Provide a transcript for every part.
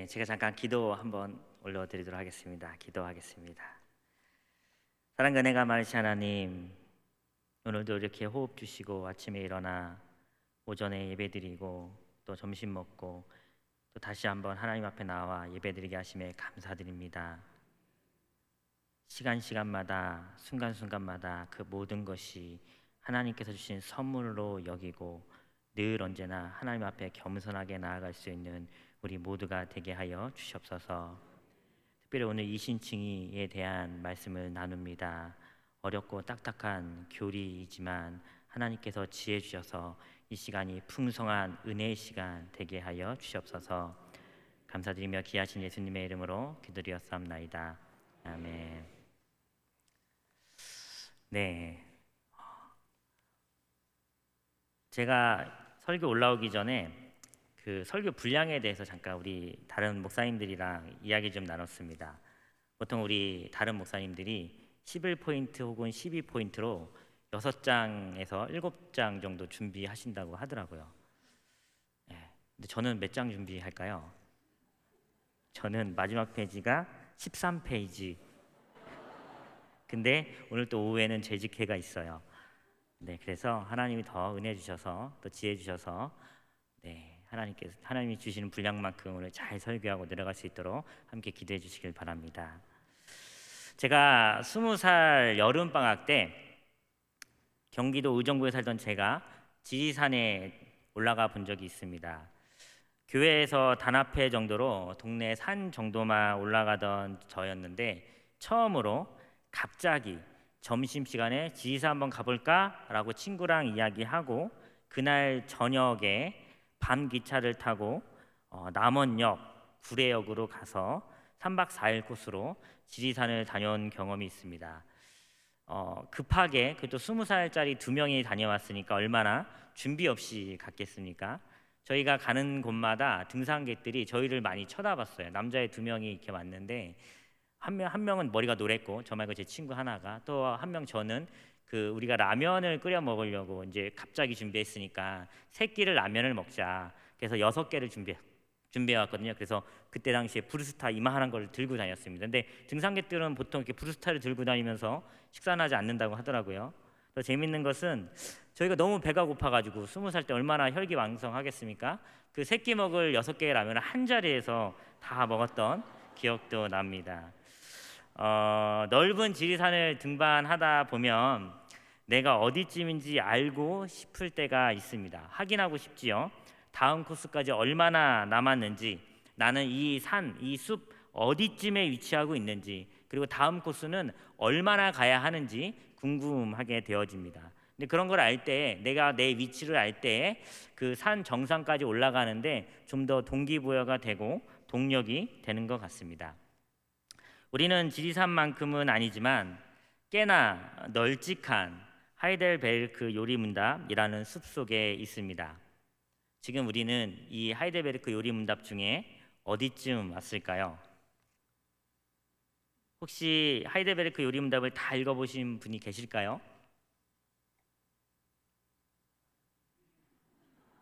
네, 제가 잠깐 기도 한번 올려드리도록 하겠습니다. 기도하겠습니다. 사랑과 은혜가 많으신 하나님, 오늘도 이렇게 호흡 주시고 아침에 일어나 오전에 예배드리고 또 점심 먹고 또 다시 한번 하나님 앞에 나와 예배드리게 하심에 감사드립니다. 시간마다 순간순간마다 그 모든 것이 하나님께서 주신 선물로 여기고 늘 언제나 하나님 앞에 겸손하게 나아갈 수 있는 우리 모두가 되게 하여 주시옵소서. 특별히 오늘 이신칭의에 대한 말씀을 나눕니다. 어렵고 딱딱한 교리이지만 하나님께서 지혜 주셔서 이 시간이 풍성한 은혜의 시간 되게 하여 주시옵소서. 감사드리며 귀하신 예수님의 이름으로 기도드렸사옵나이다. 아멘. 네, 제가 설교 올라오기 전에 그 설교 분량에 대해서 잠깐 우리 다른 목사님들이랑 이야기 좀 나눴습니다. 보통 우리 다른 목사님들이 11포인트 혹은 12포인트로 6장에서 7장 정도 준비하신다고 하더라고요. 네, 근데 저는 몇 장 준비할까요? 저는 마지막 페이지가 13페이지. 근데 오늘 또 오후에는 재직회가 있어요. 네, 그래서 하나님이 더 은혜 주셔서 또 지혜 주셔서 하나님이 주시는 분량만큼 오늘 잘 설교하고 내려갈 수 있도록 함께 기도해 주시길 바랍니다. 제가 20살 여름 방학 때 경기도 의정부에 살던 제가 지리산에 올라가 본 적이 있습니다. 교회에서 단합회 정도로 동네 산 정도만 올라가던 저였는데 처음으로 갑자기 점심시간에 지리산 한번 가볼까? 라고 친구랑 이야기하고 그날 저녁에 밤 기차를 타고 남원역, 구례역으로 가서 3박 4일 코스로 지리산을 다녀온 경험이 있습니다. 급하게 그것도 20살짜리 2명이 다녀왔으니까 얼마나 준비 없이 갔겠습니까? 저희가 가는 곳마다 등산객들이 저희를 많이 쳐다봤어요. 남자애 2명이 이렇게 왔는데 한 명은 머리가 노랬고 저 말고 제 친구 하나가, 또 한 명 저는 우리가 라면을 끓여 먹으려고 이제 갑자기 준비했으니까 3끼를 라면을 먹자. 그래서 6개를 준비해 왔거든요. 그래서 그때 당시에 브루스타 이만한 걸 들고 다녔습니다. 근데 등산객들은 보통 이렇게 브루스타를 들고 다니면서 식사는 하지 않는다고 하더라고요. 더 재밌는 것은 저희가 너무 배가 고파가지고 20살 때 얼마나 혈기왕성하겠습니까? 그 3끼 먹을 6개의 라면을 한 자리에서 다 먹었던 기억도 납니다. 넓은 지리산을 등반하다 보면 내가 어디쯤인지 알고 싶을 때가 있습니다. 확인하고 싶지요. 다음 코스까지 얼마나 남았는지, 나는 이 산, 이 숲 어디쯤에 위치하고 있는지, 그리고 다음 코스는 얼마나 가야 하는지 궁금하게 되어집니다. 근데 그런 걸 알 때, 내가 내 위치를 알 때 그 산 정상까지 올라가는데 좀 더 동기부여가 되고 동력이 되는 것 같습니다. 우리는 지리산만큼은 아니지만 꽤나 널찍한 하이델베르크 요리문답이라는 숲속에 있습니다. 지금 우리는 이 하이델베르크 요리문답 중에 어디쯤 왔을까요? 혹시 하이델베르크 요리문답을 다 읽어보신 분이 계실까요?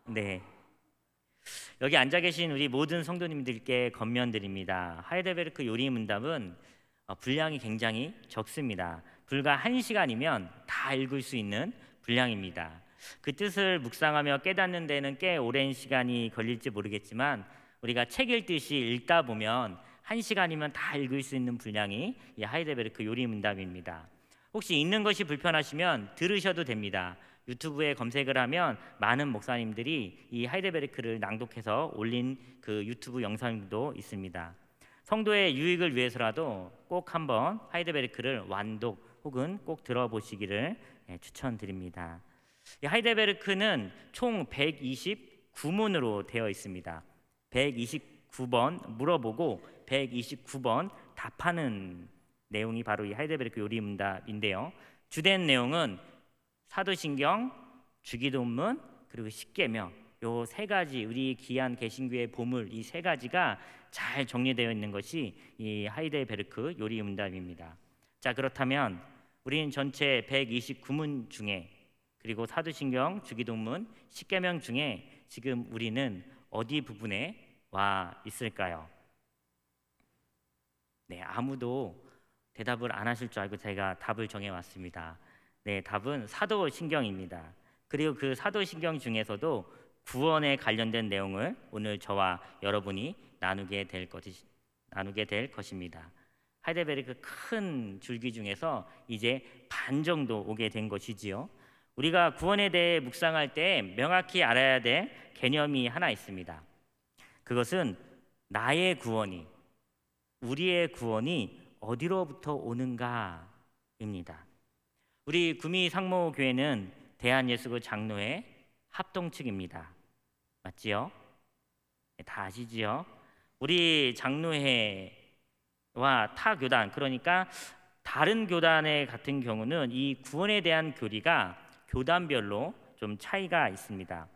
네, 여기 앉아 계신 우리 모든 성도님들께 권면드립니다. 하이델베르크 요리문답은 분량이 굉장히 적습니다. 불과 1시간이면 다 읽을 수 있는 분량입니다. 그 뜻을 묵상하며 깨닫는 데는 꽤 오랜 시간이 걸릴지 모르겠지만 우리가 책 읽듯이 읽다 보면 1시간이면 다 읽을 수 있는 분량이 이 하이델베르크 요리문답입니다. 혹시 읽는 것이 불편하시면 들으셔도 됩니다. 유튜브에 검색을 하면 많은 목사님들이 이 하이델베르크를 낭독해서 올린 그 유튜브 영상도 있습니다. 성도의 유익을 위해서라도 꼭 한번 하이델베르크를 완독 혹은 꼭 들어보시기를 추천드립니다. 이 하이델베르크는 총 129문으로 되어 있습니다. 129번 물어보고 129번 답하는 내용이 바로 이 하이델베르크 요리문답인데요. 주된 내용은 사도신경, 주기도문, 그리고 십계명, 요 3가지, 우리 귀한 개신교의 보물, 이 3가지가 잘 정리되어 있는 것이 이 하이델베르크 요리문답입니다. 자, 그렇다면 우리는 전체 129문 중에, 그리고 사도신경, 주기도문, 십계명 중에 지금 우리는 어디 부분에 와 있을까요? 네, 아무도 대답을 안 하실 줄 알고 제가 답을 정해 왔습니다. 네, 답은 사도신경입니다. 그리고 그 사도신경 중에서도 구원에 관련된 내용을 오늘 저와 여러분이 나누게 될 것입니다. 하이델베르크 큰 줄기 중에서 이제 반 정도 오게 된 것이지요. 우리가 구원에 대해 묵상할 때 명확히 알아야 될 개념이 하나 있습니다. 그것은 나의 구원이, 우리의 구원이 어디로부터 오는가입니다. 우리 구미 상모교회는 대한예수교 장로회 합동 측입니다. 맞지요? 다 아시지요? 우리 장로회와 타 교단, 그러니까 다른 교단의 같은 경우는 이 구원에 대한 교리가 교단별로 좀 차이가 있습니다.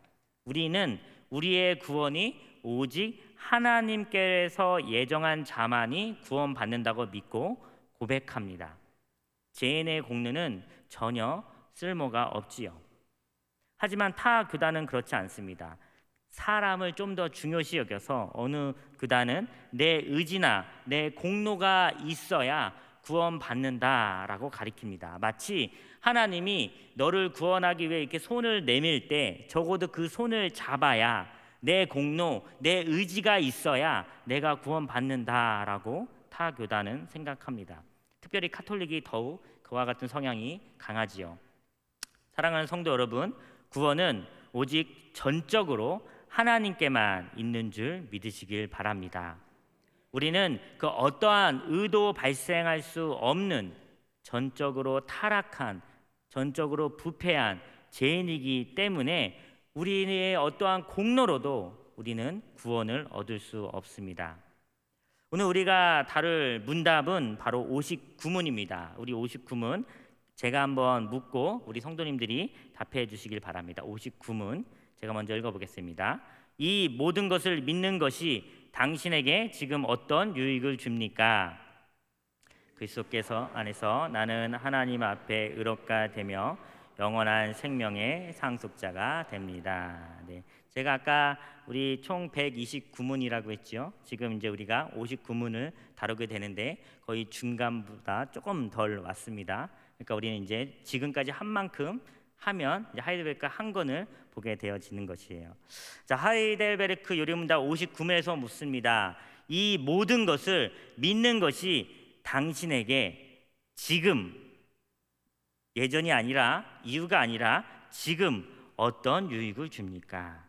우리는 우리의 구원이 오직 하나님께서 예정한 자만이 구원받는다고 믿고 고백합니다. 죄인의 공로는 전혀 쓸모가 없지요. 하지만 타 교단은 그렇지 않습니다. 사람을 좀 더 중요시 여겨서 어느 교단은 내 의지나 내 공로가 있어야 구원받는다라고 가리킵니다. 마치 하나님이 너를 구원하기 위해 이렇게 손을 내밀 때 적어도 그 손을 잡아야 내 공로, 내 의지가 있어야 내가 구원받는다라고 타 교단은 생각합니다. 특별히 카톨릭이 더욱 그와 같은 성향이 강하지요. 사랑하는 성도 여러분, 구원은 오직 전적으로 하나님께만 있는 줄 믿으시길 바랍니다. 우리는 그 어떠한 의도 발생할 수 없는 전적으로 타락한, 전적으로 부패한 죄인이기 때문에 우리의 어떠한 공로로도 우리는 구원을 얻을 수 없습니다. 오늘 우리가 다룰 문답은 바로 59문입니다. 우리 59문 제가 한번 묻고 우리 성도님들이 답해 주시길 바랍니다. 59문 제가 먼저 읽어보겠습니다. 이 모든 것을 믿는 것이 당신에게 지금 어떤 유익을 줍니까? 그리스도께서 안에서 나는 하나님 앞에 의롭가 되며 영원한 생명의 상속자가 됩니다. 네, 제가 아까 우리 총 129문이라고 했죠. 지금 이제 우리가 59문을 다루게 되는데 거의 중간보다 조금 덜 왔습니다. 그러니까 우리는 이제 지금까지 한 만큼 하면 이제 하이델베르크 한 권을 보게 되어지는 것이에요. 자, 하이델베르크 요리문답 59문에서 묻습니다. 이 모든 것을 믿는 것이 당신에게 지금, 예전이 아니라 이유가 아니라 지금 어떤 유익을 줍니까?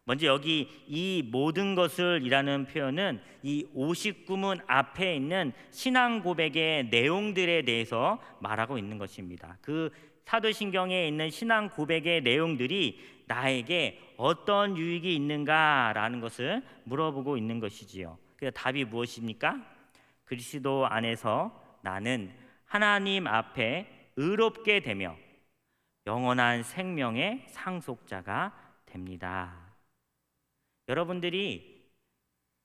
먼저 여기 이 모든 것을 이라는 표현은 이 59문 앞에 있는 신앙 고백의 내용들에 대해서 말하고 있는 것입니다. 그 사도신경에 있는 신앙 고백의 내용들이 나에게 어떤 유익이 있는가라는 것을 물어보고 있는 것이지요. 그래서 답이 무엇입니까? 그리스도 안에서 나는 하나님 앞에 의롭게 되며 영원한 생명의 상속자가 됩니다. 여러분들이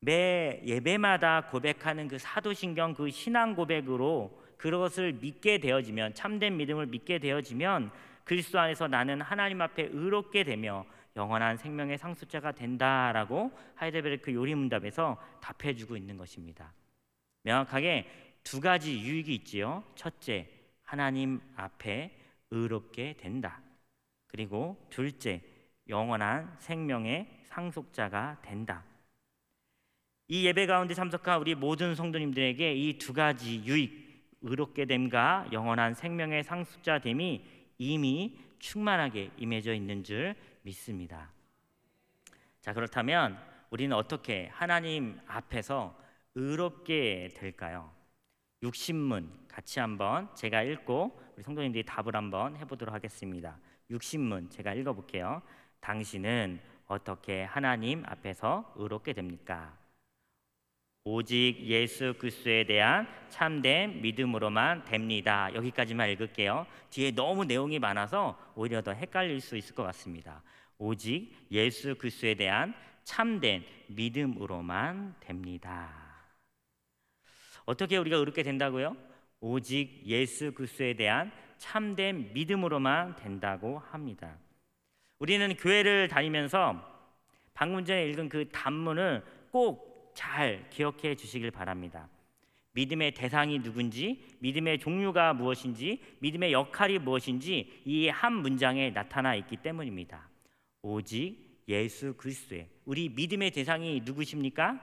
매 예배마다 고백하는 그 사도신경 그 신앙 고백으로 그것을 믿게 되어지면, 참된 믿음을 믿게 되어지면 그리스도 안에서 나는 하나님 앞에 의롭게 되며 영원한 생명의 상속자가 된다라고 하이델베르크 요리문답에서 답해주고 있는 것입니다. 명확하게 두 가지 유익이 있지요. 첫째, 하나님 앞에 의롭게 된다. 그리고 둘째, 영원한 생명의 상속자가 된다. 이 예배 가운데 참석한 우리 모든 성도님들에게 이 두 가지 유익, 의롭게 됨과 영원한 생명의 상속자 됨이 이미 충만하게 임해져 있는 줄 믿습니다. 자, 그렇다면 우리는 어떻게 하나님 앞에서 의롭게 될까요? 60문 같이 한번 제가 읽고 우리 성도님들이 답을 한번 해보도록 하겠습니다. 60문 제가 읽어볼게요. 당신은 어떻게 하나님 앞에서 의롭게 됩니까? 오직 예수 그리스도에 대한 참된 믿음으로만 됩니다. 여기까지만 읽을게요. 뒤에 너무 내용이 많아서 오히려 더 헷갈릴 수 있을 것 같습니다. 오직 예수 그리스도에 대한 참된 믿음으로만 됩니다. 어떻게 우리가 의롭게 된다고요? 오직 예수 그리스도에 대한 참된 믿음으로만 된다고 합니다. 우리는 교회를 다니면서 방금 전에 읽은 그 단문을 꼭 잘 기억해 주시길 바랍니다. 믿음의 대상이 누군지, 믿음의 종류가 무엇인지, 믿음의 역할이 무엇인지 이 한 문장에 나타나 있기 때문입니다. 오직 예수 그리스도의, 우리 믿음의 대상이 누구십니까?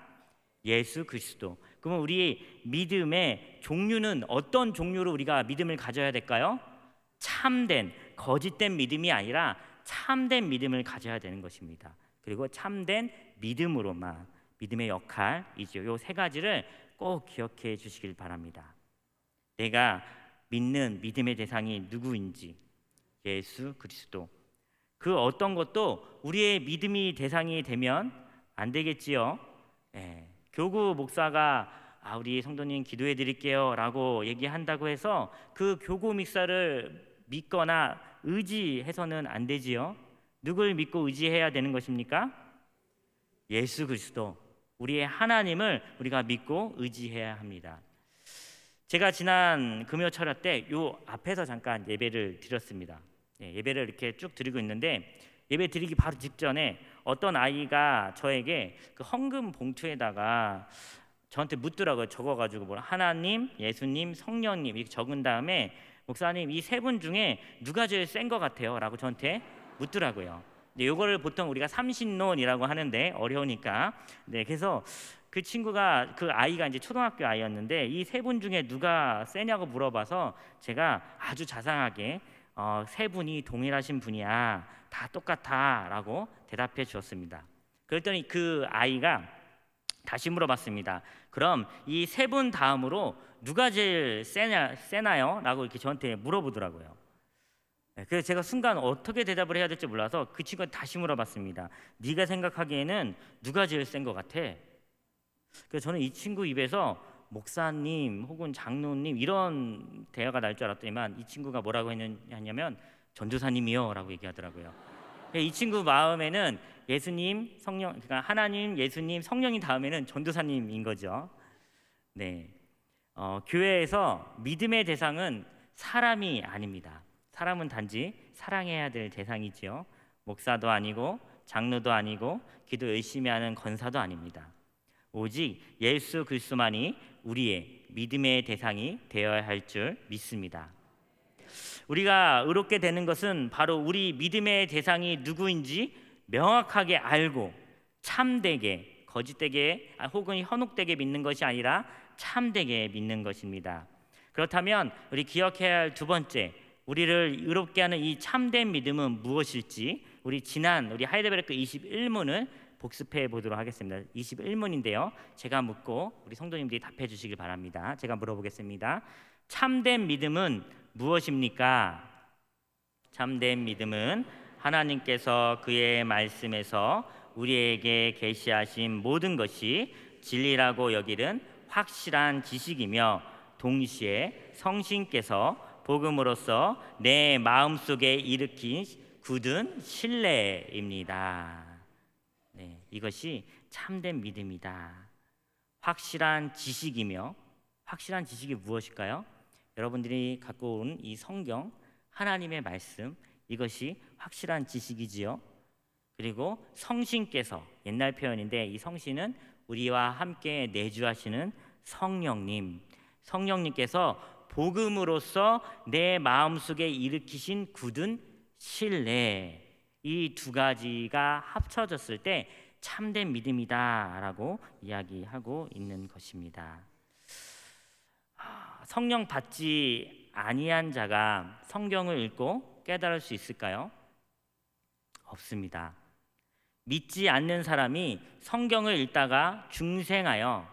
예수 그리스도. 그러면 우리 믿음의 종류는 어떤 종류로 우리가 믿음을 가져야 될까요? 참된, 거짓된 믿음이 아니라 참된 믿음을 가져야 되는 것입니다. 그리고 참된 믿음으로만, 믿음의 역할이죠. 요 세 가지를 꼭 기억해 주시길 바랍니다. 내가 믿는 믿음의 대상이 누구인지, 예수 그리스도. 그 어떤 것도 우리의 믿음이 대상이 되면 안 되겠지요. 교구 목사가 우리 성도님 기도해 드릴게요 라고 얘기한다고 해서 그 교구 목사를 믿거나 의지해서는 안 되지요. 누굴 믿고 의지해야 되는 것입니까? 예수 그리스도, 우리의 하나님을 우리가 믿고 의지해야 합니다. 제가 지난 금요 철야 때 요 앞에서 잠깐 예배를 드렸습니다. 예배를 이렇게 쭉 드리고 있는데 예배 드리기 바로 직전에 어떤 아이가 저에게 그 헌금 봉투에다가 저한테 묻더라고요. 적어가지고 뭐 하나님, 예수님, 성령님 이렇게 적은 다음에 목사님 이 세 분 중에 누가 제일 센 것 같아요? 라고 저한테 묻더라고요. 근데 이거를 보통 우리가 삼신론이라고 하는데 어려우니까 그래서 그 친구가, 그 아이가 이제 초등학교 아이였는데 이 세 분 중에 누가 세냐고 물어봐서 제가 아주 자상하게 세 분이 동일하신 분이야, 다 똑같아 라고 대답해 주었습니다. 그랬더니 그 아이가 다시 물어봤습니다. 그럼 이 세 분 다음으로 누가 제일 세나요? 라고 이렇게 저한테 물어보더라고요. 그래서 제가 순간 어떻게 대답을 해야 될지 몰라서 그 친구가 다시 물어봤습니다. 네가 생각하기에는 누가 제일 센 것 같아? 그래서 저는 이 친구 입에서 목사님 혹은 장로님 이런 대화가 날 줄 알았더니만 이 친구가 뭐라고 했냐면 전도사님이요 라고 얘기하더라고요. 이 친구 마음에는 예수님, 성령, 그러니까 하나님, 예수님, 성령이 다음에는 전도사님인 거죠. 교회에서 믿음의 대상은 사람이 아닙니다. 사람은 단지 사랑해야 될 대상이지요. 목사도 아니고 장로도 아니고 기도 열심히 하는 권사도 아닙니다. 오직 예수 그리스도만이 우리의 믿음의 대상이 되어야 할 줄 믿습니다. 우리가 의롭게 되는 것은 바로 우리 믿음의 대상이 누구인지 명확하게 알고 참되게, 거짓되게 혹은 현혹되게 믿는 것이 아니라 참되게 믿는 것입니다. 그렇다면 우리 기억해야 할 두 번째, 우리를 의롭게 하는 이 참된 믿음은 무엇일지 우리 하이델베르크 21문을 복습해 보도록 하겠습니다. 21문인데요. 제가 묻고 우리 성도님들이 답해 주시길 바랍니다. 제가 물어보겠습니다. 참된 믿음은 무엇입니까? 참된 믿음은 하나님께서 그의 말씀에서 우리에게 계시하신 모든 것이 진리라고 여기는 확실한 지식이며 동시에 성신께서 복음으로써 내 마음속에 일으킨 굳은 신뢰입니다. 이것이 참된 믿음이다. 확실한 지식이며, 확실한 지식이 무엇일까요? 여러분들이 갖고 온 이 성경, 하나님의 말씀, 이것이 확실한 지식이지요. 그리고 성신께서, 옛날 표현인데 이 성신은 우리와 함께 내주하시는 성령님께서 복음으로써 내 마음속에 일으키신 굳은 신뢰, 이 두 가지가 합쳐졌을 때 참된 믿음이다라고 이야기하고 있는 것입니다. 성령 받지 아니한 자가 성경을 읽고 깨달을 수 있을까요? 없습니다. 믿지 않는 사람이 성경을 읽다가 중생하여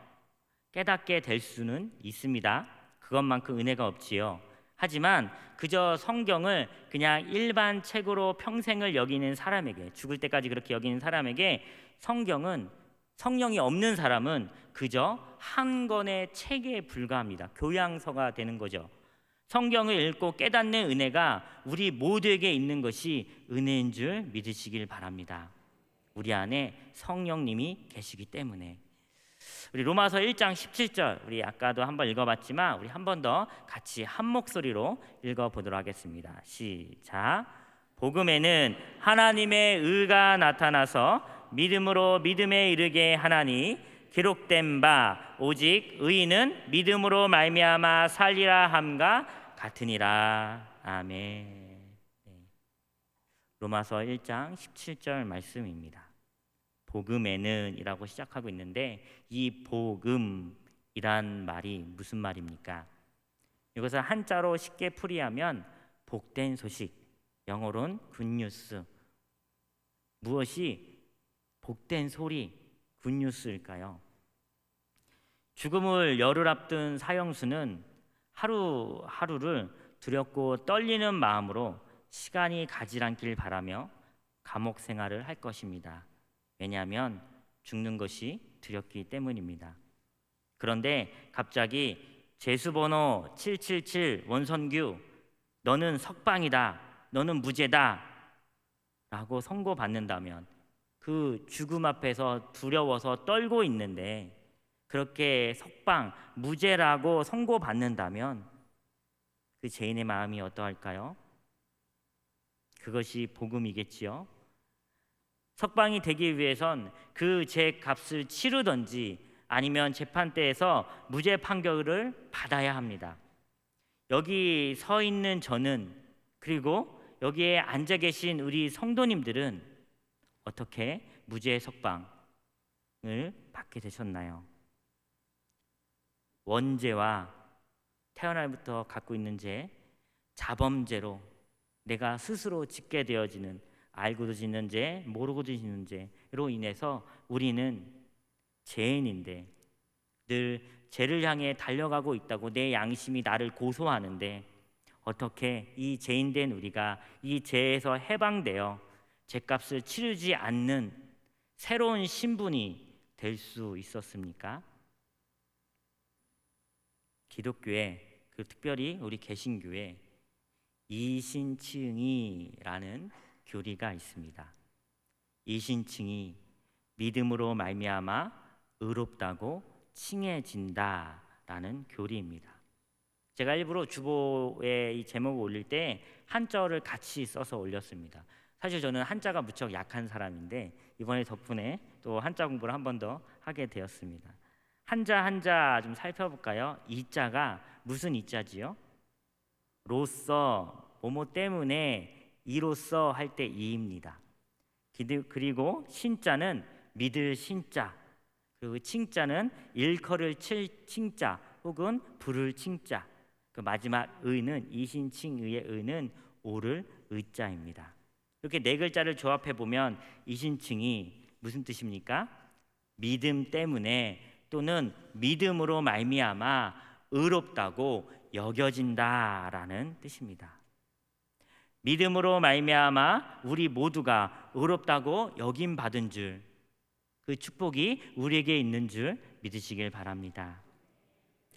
깨닫게 될 수는 있습니다. 그것만큼 은혜가 없지요. 하지만 그저 성경을 그냥 일반 책으로 평생을 여기는 사람에게, 죽을 때까지 그렇게 여기는 사람에게 성령이 없는 사람은 그저 한 권의 책에 불과합니다. 교양서가 되는 거죠. 성경을 읽고 깨닫는 은혜가 우리 모두에게 있는 것이 은혜인 줄 믿으시길 바랍니다. 우리 안에 성령님이 계시기 때문에. 우리 로마서 1장 17절, 우리 아까도 한번 읽어봤지만 우리 한 번 더 같이 한 목소리로 읽어보도록 하겠습니다. 시작. 복음에는 하나님의 의가 나타나서 믿음으로 믿음에 이르게 하나니 기록된 바 오직 의인은 믿음으로 말미암아 살리라 함과 같으니라. 아멘. 네. 로마서 1장 17절 말씀입니다. 복음에는 이라고 시작하고 있는데 이 복음이란 말이 무슨 말입니까? 이것을 한자로 쉽게 풀이하면 복된 소식, 영어로는 굿뉴스. 무엇이 복된 소리, 굿뉴스일까요? 죽음을 열흘 앞둔 사형수는 하루하루를 두렵고 떨리는 마음으로 시간이 가지 않길 바라며 감옥 생활을 할 것입니다. 왜냐하면 죽는 것이 두렵기 때문입니다. 그런데 갑자기 제수번호 777 원선규, 너는 석방이다, 너는 무죄다 라고 선고받는다면, 그 죽음 앞에서 두려워서 떨고 있는데 그렇게 석방, 무죄라고 선고받는다면 그 죄인의 마음이 어떠할까요? 그것이 복음이겠지요. 석방이 되기 위해선 그 죄 값을 치르든지 아니면 재판대에서 무죄 판결을 받아야 합니다. 여기 서 있는 저는, 그리고 여기에 앉아 계신 우리 성도님들은 어떻게 무죄 석방을 받게 되셨나요? 원죄와 태어날부터 갖고 있는 죄, 자범죄로 내가 스스로 짓게 되어지는, 알고도 짓는 죄, 모르고도 짓는 죄로 인해서 우리는 죄인인데 늘 죄를 향해 달려가고 있다고 내 양심이 나를 고소하는데, 어떻게 이 죄인된 우리가 이 죄에서 해방되어 죄값을 치르지 않는 새로운 신분이 될 수 있었습니까? 기독교에, 특별히 우리 개신교에 이신칭의라는 교리가 있습니다. 이신칭의, 믿음으로 말미암아 의롭다고 칭해진다라는 교리입니다. 제가 일부러 주보에 이 제목을 올릴 때 한자어를 같이 써서 올렸습니다. 사실 저는 한자가 무척 약한 사람인데 이번에 덕분에 또 한자 공부를 한 번 더 하게 되었습니다. 한자 좀 살펴볼까요? 이자가 무슨 이자지요? 로서, 뭐뭐 때문에, 이로써 할 때 이입니다. 그리고 신자는 믿을 신자, 그리고 칭자는 일컬을 칠 칭자 혹은 부를 칭자, 그 마지막 의는, 이신칭의의 의는 오를 의자입니다. 이렇게 네 글자를 조합해 보면 이신칭이 무슨 뜻입니까? 믿음 때문에 또는 믿음으로 말미암아 의롭다고 여겨진다라는 뜻입니다. 믿음으로 말미암아 우리 모두가 의롭다고 여김 받은 줄, 그 축복이 우리에게 있는 줄 믿으시길 바랍니다.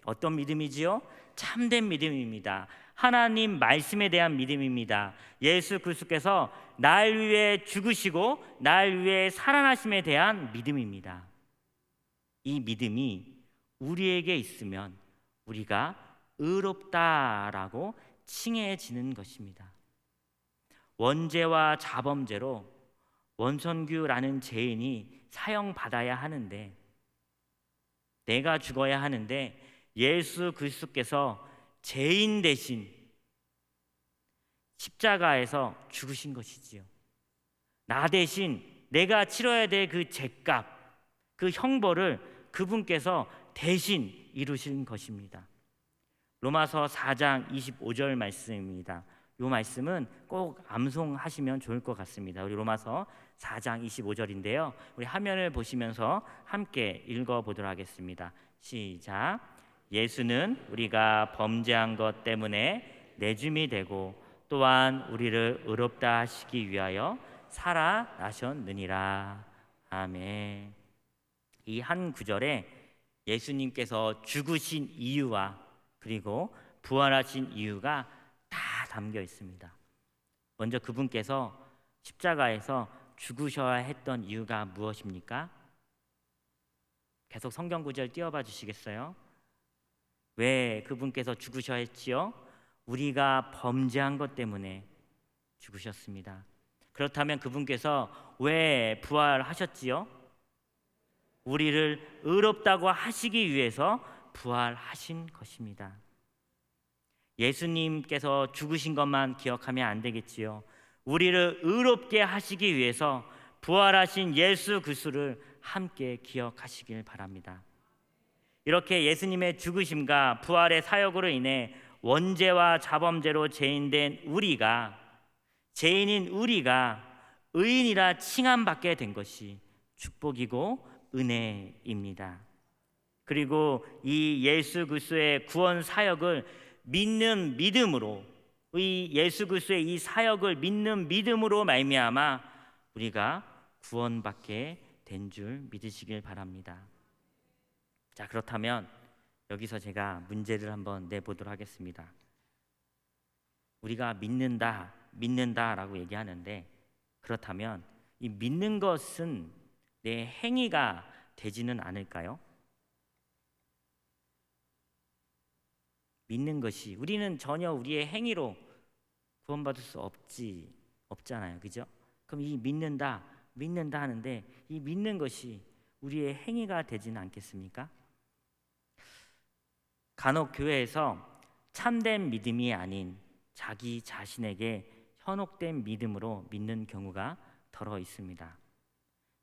어떤 믿음이지요? 참된 믿음입니다. 하나님 말씀에 대한 믿음입니다. 예수 그리스도께서 날 위해 죽으시고 날 위해 살아나심에 대한 믿음입니다. 이 믿음이 우리에게 있으면 우리가 의롭다라고 칭해지는 것입니다. 원죄와 자범죄로 원선규라는 죄인이 사형받아야 하는데, 내가 죽어야 하는데 예수 그리스도께서 죄인 대신 십자가에서 죽으신 것이지요. 나 대신 내가 치러야 될 그 죄값, 그 형벌을 그분께서 대신 이루신 것입니다. 로마서 4장 25절 말씀입니다. 이 말씀은 꼭 암송하시면 좋을 것 같습니다. 우리 로마서 4장 25절인데요. 우리 화면을 보시면서 함께 읽어보도록 하겠습니다. 시작. 예수는 우리가 범죄한 것 때문에 내줌이 되고 또한 우리를 의롭다 하시기 위하여 살아나셨느니라. 아멘. 이 한 구절에 예수님께서 죽으신 이유와 그리고 부활하신 이유가 다 담겨 있습니다. 먼저 그분께서 십자가에서 죽으셔야 했던 이유가 무엇입니까? 계속 성경 구절 띄워봐 주시겠어요? 왜 그분께서 죽으셔야 했지요? 우리가 범죄한 것 때문에 죽으셨습니다. 그렇다면 그분께서 왜 부활하셨지요? 우리를 의롭다고 하시기 위해서 부활하신 것입니다. 예수님께서 죽으신 것만 기억하면 안 되겠지요. 우리를 의롭게 하시기 위해서 부활하신 예수 그리스도를 함께 기억하시길 바랍니다. 이렇게 예수님의 죽으심과 부활의 사역으로 인해 원죄와 자범죄로 죄인된 죄인인 우리가 의인이라 칭함받게 된 것이 축복이고 은혜입니다. 그리고 이 예수 그리스도의 구원 사역을 믿는 믿음으로, 이 예수 그리스도의 이 사역을 믿는 믿음으로 말미암아 우리가 구원받게 된 줄 믿으시길 바랍니다. 자, 그렇다면 여기서 제가 문제를 한번 내보도록 하겠습니다. 우리가 믿는다라고 얘기하는데, 그렇다면 이 믿는 것은 내 행위가 되지는 않을까요? 믿는 것이, 우리는 전혀 우리의 행위로 구원받을 수 없잖아요, 그죠? 그럼 이 믿는다 하는데, 이 믿는 것이 우리의 행위가 되지는 않겠습니까? 간혹 교회에서 참된 믿음이 아닌 자기 자신에게 현혹된 믿음으로 믿는 경우가 더러 있습니다.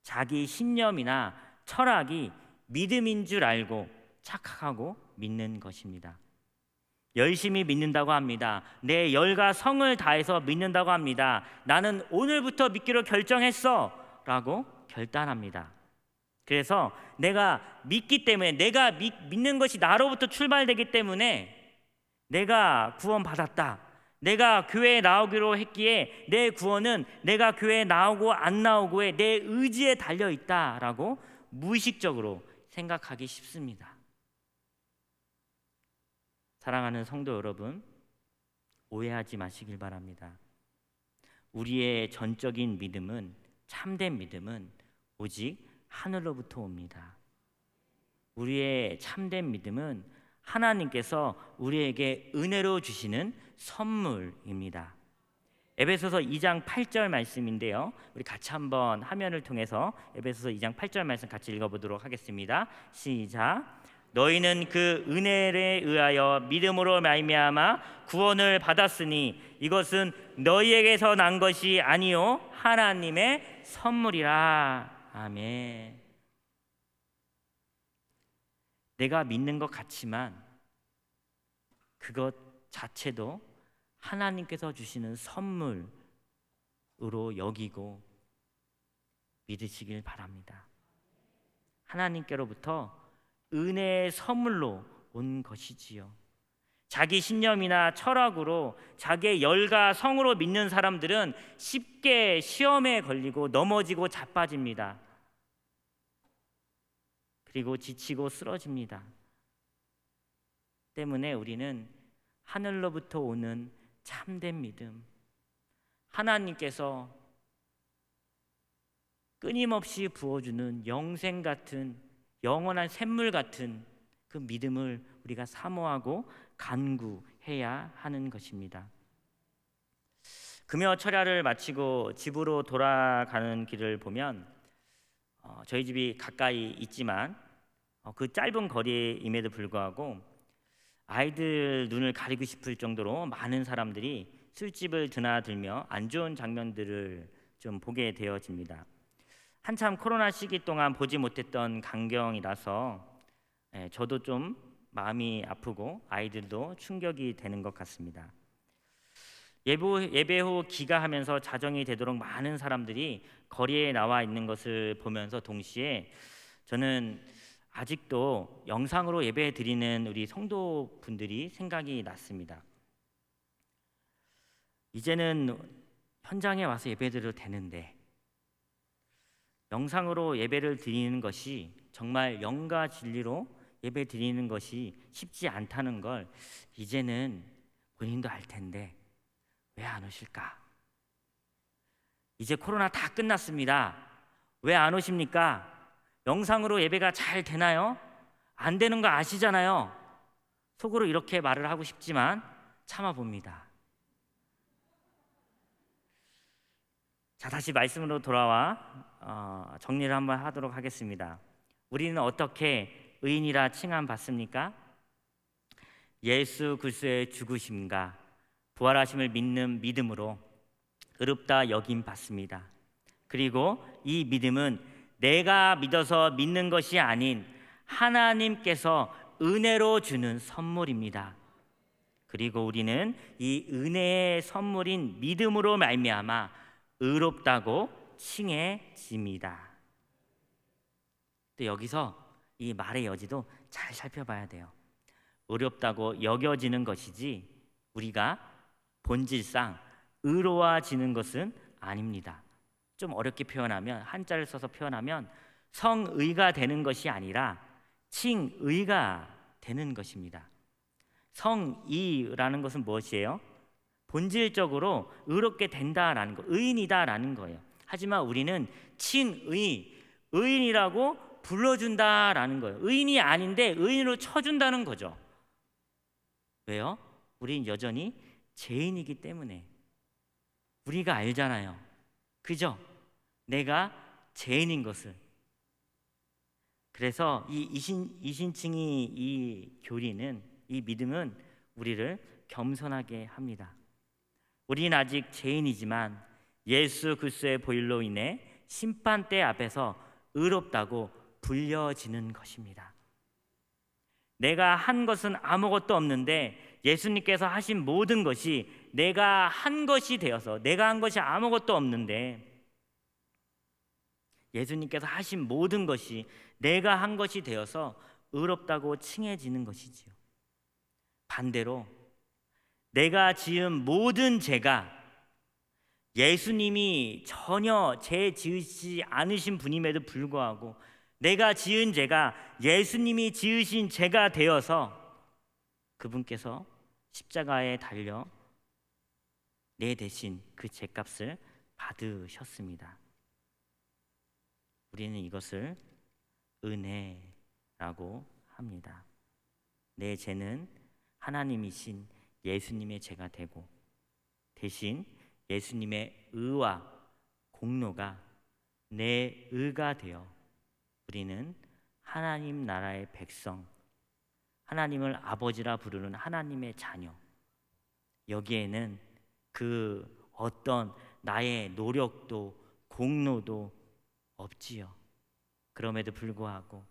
자기 신념이나 철학이 믿음인 줄 알고 착각하고 믿는 것입니다. 열심히 믿는다고 합니다. 내 열과 성을 다해서 믿는다고 합니다. 나는 오늘부터 믿기로 결정했어 라고 결단합니다. 그래서 내가 믿기 때문에, 내가 믿는 것이 나로부터 출발되기 때문에 내가 구원받았다, 내가 교회에 나오기로 했기에 내 구원은 내가 교회에 나오고 안 나오고의 내 의지에 달려있다라고 무의식적으로 생각하기 쉽습니다. 사랑하는 성도 여러분, 오해하지 마시길 바랍니다. 우리의 전적인 믿음은, 참된 믿음은 오직 하늘로부터 옵니다. 우리의 참된 믿음은 하나님께서 우리에게 은혜로 주시는 선물입니다. 에베소서 2장 8절 말씀인데요, 우리 같이 한번 화면을 통해서 에베소서 2장 8절 말씀 같이 읽어보도록 하겠습니다. 시작. 너희는 그 은혜에 의하여 믿음으로 말미암아 구원을 받았으니 이것은 너희에게서 난 것이 아니요 하나님의 선물이라. 아멘. 내가 믿는 것 같지만 그것 자체도 하나님께서 주시는 선물으로 여기고 믿으시길 바랍니다. 하나님께로부터 은혜의 선물로 온 것이지요. 자기 신념이나 철학으로, 자기의 열과 성으로 믿는 사람들은 쉽게 시험에 걸리고 넘어지고 자빠집니다. 그리고 지치고 쓰러집니다. 때문에 우리는 하늘로부터 오는 참된 믿음, 하나님께서 끊임없이 부어주는 영생 같은, 영원한 샘물 같은 그 믿음을 우리가 사모하고 간구해야 하는 것입니다. 금요 철야를 마치고 집으로 돌아가는 길을 보면 저희 집이 가까이 있지만 그 짧은 거리임에도 불구하고 아이들 눈을 가리고 싶을 정도로 많은 사람들이 술집을 드나들며 안 좋은 장면들을 좀 보게 되어집니다. 한참 코로나 시기 동안 보지 못했던 광경이라서 저도 좀 마음이 아프고 아이들도 충격이 되는 것 같습니다. 예배 후 기가하면서 자정이 되도록 많은 사람들이 거리에 나와 있는 것을 보면서 동시에 저는 아직도 영상으로 예배 드리는 우리 성도분들이 생각이 났습니다. 이제는 현장에 와서 예배 드려도 되는데 영상으로 예배를 드리는 것이, 정말 영과 진리로 예배 드리는 것이 쉽지 않다는 걸 이제는 본인도 알 텐데 왜 안 오실까? 이제 코로나 다 끝났습니다. 왜 안 오십니까? 영상으로 예배가 잘 되나요? 안 되는 거 아시잖아요. 속으로 이렇게 말을 하고 싶지만 참아봅니다. 자, 다시 말씀으로 돌아와 정리를 한번 하도록 하겠습니다. 우리는 어떻게 의인이라 칭함 받습니까? 예수 그리스도의 죽으심과 부활하심을 믿는 믿음으로 의롭다 여김 받습니다. 그리고 이 믿음은 내가 믿어서 믿는 것이 아닌 하나님께서 은혜로 주는 선물입니다. 그리고 우리는 이 은혜의 선물인 믿음으로 말미암아 의롭다고 칭해집니다. 또 여기서 이 말의 여지도 잘 살펴봐야 돼요. 의롭다고 여겨지는 것이지 우리가 본질상 의로워지는 것은 아닙니다. 좀 어렵게 표현하면, 한자를 써서 표현하면 성의가 되는 것이 아니라 칭의가 되는 것입니다. 성의라는 것은 무엇이에요? 본질적으로 의롭게 된다라는 거, 의인이다라는 거예요. 하지만 우리는 칭의, 의인이라고 불러준다라는 거예요. 의인이 아닌데 의인으로 쳐준다는 거죠. 왜요? 우린 여전히 죄인이기 때문에. 우리가 알잖아요. 그죠? 내가 죄인인 것을. 그래서 이 이신칭의 이 교리는, 이 믿음은 우리를 겸손하게 합니다. 우리는 아직 죄인이지만 예수 그리스도의 보혈로 인해 심판대 앞에서 의롭다고 불려지는 것입니다. 내가 한 것은 아무것도 없는데 예수님께서 하신 모든 것이 내가 한 것이 되어서, 내가 한 것이 아무것도 없는데 예수님께서 하신 모든 것이 내가 한 것이 되어서 의롭다고 칭해지는 것이지요. 반대로 내가 지은 모든 죄가 예수님이 전혀 죄 지으시지 않으신 분임에도 불구하고 내가 지은 죄가 예수님이 지으신 죄가 되어서 그분께서 십자가에 달려 내 대신 그 죄값을 받으셨습니다. 우리는 이것을 은혜라고 합니다. 내 죄는 하나님이신 예수님의 죄가 되고 대신 예수님의 의와 공로가 내 의가 되어 우리는 하나님 나라의 백성, 하나님을 아버지라 부르는 하나님의 자녀, 여기에는 그 어떤 나의 노력도 공로도 없지요. 그럼에도 불구하고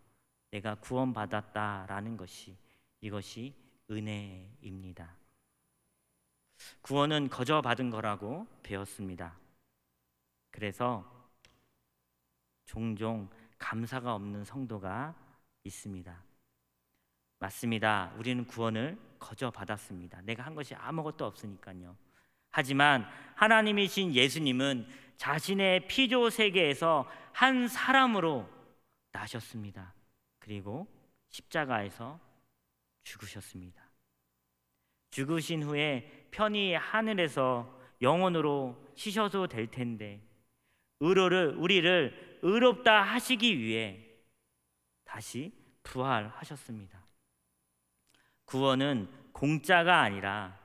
내가 구원받았다라는 것이, 이것이 은혜입니다. 구원은 거저 받은 거라고 배웠습니다. 그래서 종종 감사가 없는 성도가 있습니다. 맞습니다. 우리는 구원을 거저 받았습니다. 내가 한 것이 아무것도 없으니까요. 하지만 하나님이신 예수님은 자신의 피조 세계에서 한 사람으로 나셨습니다. 그리고 십자가에서 죽으셨습니다. 죽으신 후에 편히 하늘에서 영원으로 쉬셔도 될 텐데 우리를 의롭다 하시기 위해 다시 부활하셨습니다. 구원은 공짜가 아니라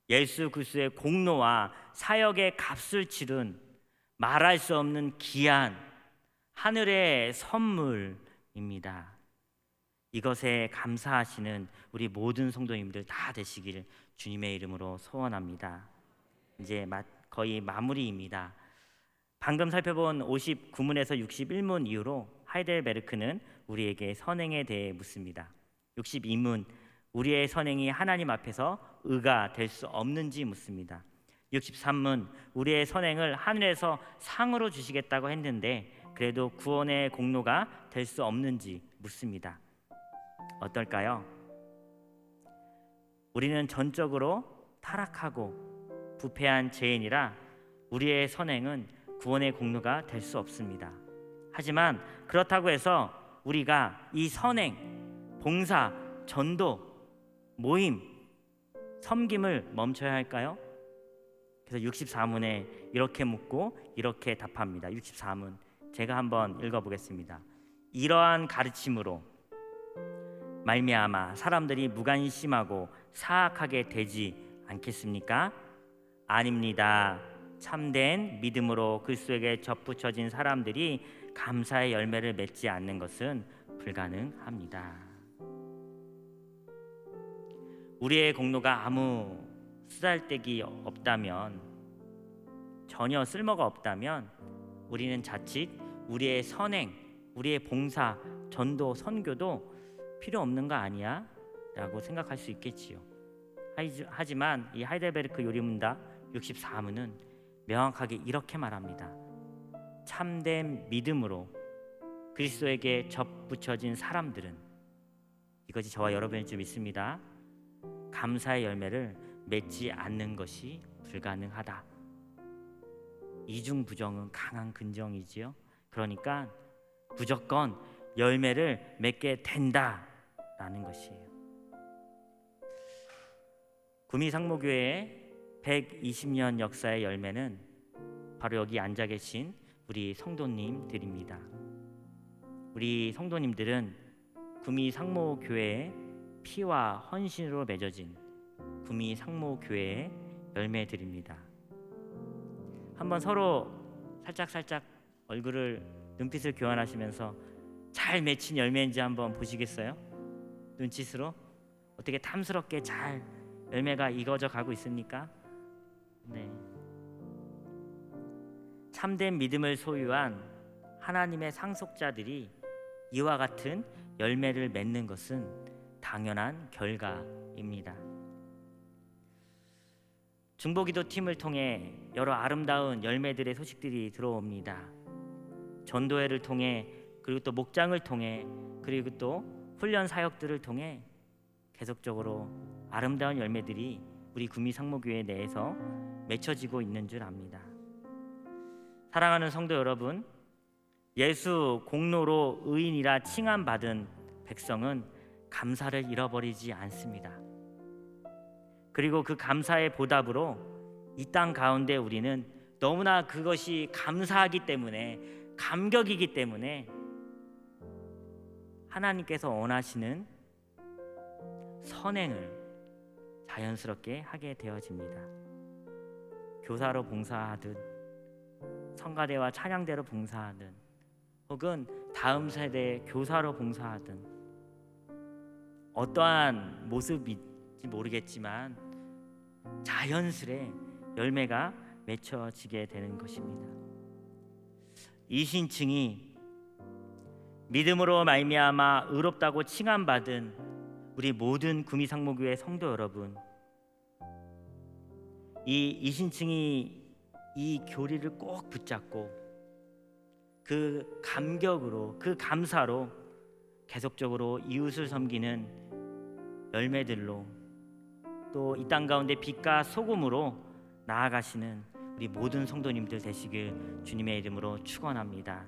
예수 그리스도의 공로와 사역의 값을 치른 말할 수 없는 귀한 하늘의 선물입니다. 이것에 감사하시는 우리 모든 성도님들 다 되시길 주님의 이름으로 소원합니다. 이제 거의 마무리입니다. 방금 살펴본 59문에서 61문 이후로 하이델베르크는 우리에게 선행에 대해 묻습니다. 62문, 우리의 선행이 하나님 앞에서 의가 될 수 없는지 묻습니다. 63문, 우리의 선행을 하늘에서 상으로 주시겠다고 했는데 그래도 구원의 공로가 될 수 없는지 묻습니다. 어떨까요? 우리는 전적으로 타락하고 부패한 죄인이라 우리의 선행은 구원의 공로가 될 수 없습니다. 하지만 그렇다고 해서 우리가 이 선행, 봉사, 전도, 모임, 섬김을 멈춰야 할까요? 그래서 64문에 이렇게 묻고 이렇게 답합니다. 64문 제가 한번 읽어보겠습니다. 이러한 가르침으로 말미암아 사람들이 무관심하고 사악하게 되지 않겠습니까? 아닙니다. 참된 믿음으로 그리스도에게 접붙여진 사람들이 감사의 열매를 맺지 않는 것은 불가능합니다. 우리의 공로가 아무 쓰잘데기 없다면, 전혀 쓸모가 없다면 우리는 자칫 우리의 선행, 우리의 봉사, 전도, 선교도 필요 없는 거 아니야? 라고 생각할 수 있겠지요. 하지만 이 하이델베르크 요리문답 64문은 명확하게 이렇게 말합니다. 참된 믿음으로 그리스도에게 접붙여진 사람들은, 이것이 저와 여러분일 줄 믿습니다, 감사의 열매를 맺지 않는 것이 불가능하다. 이중부정은 강한 근정이지요. 그러니까 무조건 열매를 맺게 된다라는 것이에요. 구미상무교회의 120년 역사의 열매는 바로 여기 앉아 계신 우리 성도님들입니다. 우리 성도님들은 구미상무교회의 피와 헌신으로 맺어진 구미상무교회의 열매들입니다. 한번 서로 살짝 얼굴을, 눈빛을 교환하시면서 잘 맺힌 열매인지 한번 보시겠어요? 눈짓으로 어떻게 탐스럽게 잘 열매가 익어져 가고 있습니까? 네. 참된 믿음을 소유한 하나님의 상속자들이 이와 같은 열매를 맺는 것은 당연한 결과입니다. 중보기도 팀을 통해 여러 아름다운 열매들의 소식들이 들어옵니다. 전도회를 통해, 그리고 또 목장을 통해, 그리고 또 훈련 사역들을 통해 계속적으로 아름다운 열매들이 우리 구미상무교회 내에서 맺혀지고 있는 줄 압니다. 사랑하는 성도 여러분, 예수 공로로 의인이라 칭함받은 백성은 감사를 잃어버리지 않습니다. 그리고 그 감사의 보답으로 이 땅 가운데 우리는 너무나 그것이 감사하기 때문에, 감격이기 때문에 하나님께서 원하시는 선행을 자연스럽게 하게 되어집니다. 교사로 봉사하든, 성가대와 찬양대로 봉사하든, 혹은 다음 세대의 교사로 봉사하든, 어떠한 모습일지 모르겠지만 자연스레 열매가 맺혀지게 되는 것입니다. 이신층이 믿음으로 말미암아 의롭다고 칭함받은 우리 모든 구미상무교회 성도 여러분, 이 이신층이 이 교리를 꼭 붙잡고 그 감격으로, 그 감사로 계속적으로 이웃을 섬기는 열매들로, 또 이 땅 가운데 빛과 소금으로 나아가시는 우리 모든 성도님들 되시길 주님의 이름으로 축원합니다.